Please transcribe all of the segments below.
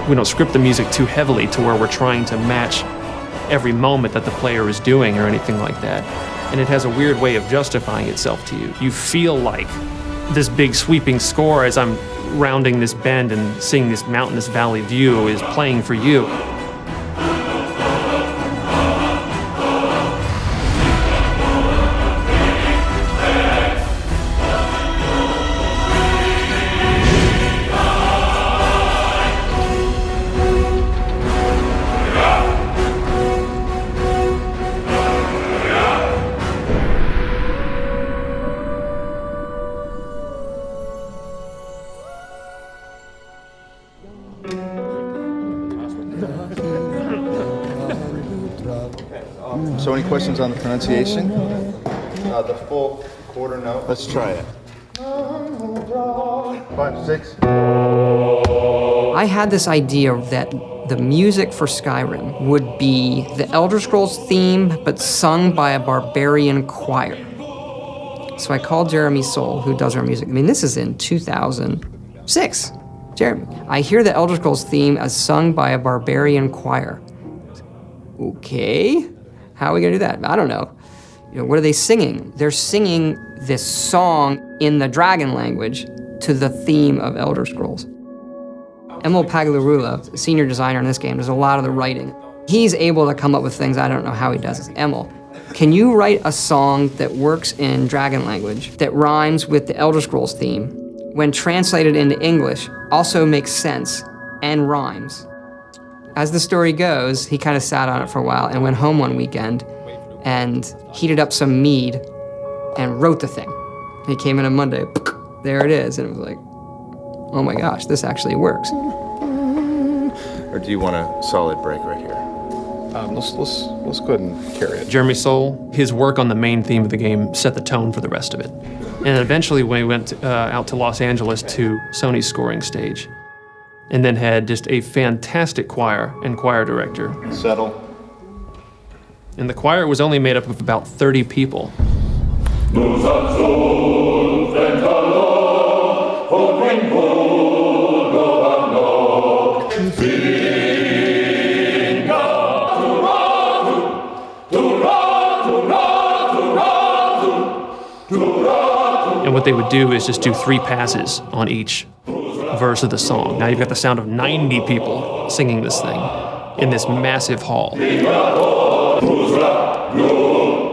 We don't script the music too heavily to where we're trying to match every moment that the player is doing or anything like that. And it has a weird way of justifying itself to you. You feel like this big sweeping score as I'm rounding this bend and seeing this mountainous valley view is playing for you. So any questions on the pronunciation? The full quarter note. Let's try it. 5, 6. I had this idea that the music for Skyrim would be the Elder Scrolls theme, but sung by a barbarian choir. So I called Jeremy Soule, who does our music. I mean, this is in 2006. Jeremy, I hear the Elder Scrolls theme as sung by a barbarian choir. Okay, how are we gonna do that? I don't know. You know, what are they singing? They're singing this song in the dragon language to the theme of Elder Scrolls. Emil Pagliarula, senior designer in this game, does a lot of the writing. He's able to come up with things I don't know how he does. Emil, can you write a song that works in dragon language that rhymes with the Elder Scrolls theme, when translated into English, also makes sense and rhymes? As the story goes, he kind of sat on it for a while and went home one weekend and heated up some mead and wrote the thing. He came in on Monday, there it is, and it was like, oh my gosh, this actually works. Or do you want a solid break right here? Let's go ahead and carry it. Jeremy Soule, his work on the main theme of the game set the tone for the rest of it. And eventually we went out to Los Angeles to Sony's scoring stage, and then had just a fantastic choir and choir director. Settle. And the choir was only made up of about 30 people. And what they would do is just do 3 passes on each verse of the song. Now you've got the sound of 90 people singing this thing in this massive hall.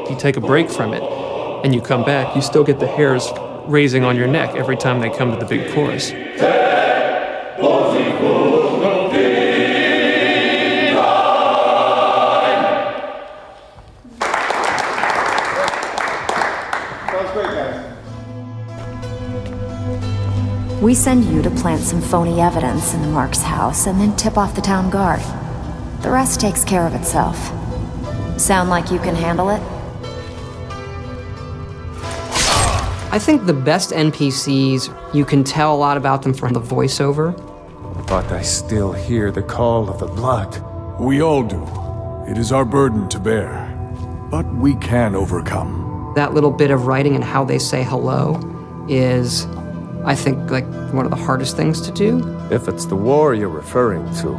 You take a break from it and you come back, you still get the hairs raising on your neck every time they come to the big chorus. We send you to plant some phony evidence in the Mark's house and then tip off the town guard. The rest takes care of itself. Sound like you can handle it? I think the best NPCs, you can tell a lot about them from the voiceover. But I still hear the call of the blood. We all do. It is our burden to bear. But we can overcome. That little bit of writing and how they say hello is, I think, like one of the hardest things to do. If it's the war you're referring to,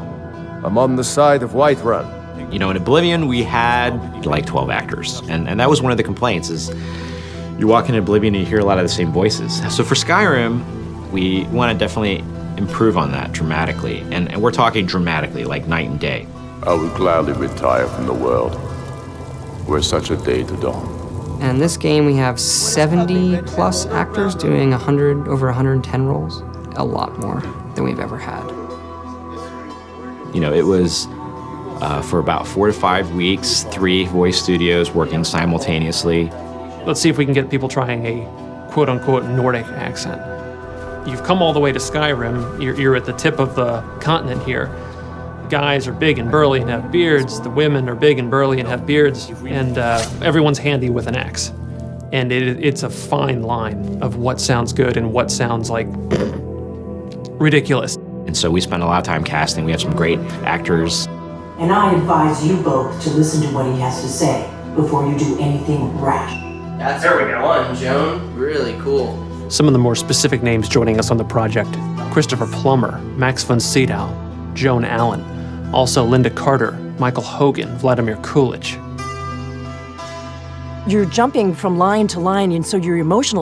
I'm on the side of Whiterun. You know, in Oblivion, we had like 12 actors, and that was one of the complaints, is you walk into Oblivion and you hear a lot of the same voices. So for Skyrim, we want to definitely improve on that dramatically, and we're talking dramatically, like night and day. I would gladly retire from the world were such a day to dawn. And in this game, we have 70+ actors doing over 110 roles. A lot more than we've ever had. You know, it was for about 4 to 5 weeks, 3 voice studios working simultaneously. Let's see if we can get people trying a quote-unquote Nordic accent. You've come all the way to Skyrim. You're at the tip of the continent here. The guys are big and burly and have beards. The women are big and burly and have beards. And everyone's handy with an axe. And it's a fine line of what sounds good and what sounds like ridiculous. And so we spent a lot of time casting. We had some great actors. And I advise you both to listen to what he has to say before you do anything rash. That's one, Joan. Really cool. Some of the more specific names joining us on the project: Christopher Plummer, Max von Sydow, Joan Allen. Also Linda Carter, Michael Hogan, Vladimir Kulich. You're jumping from line to line, and so your emotional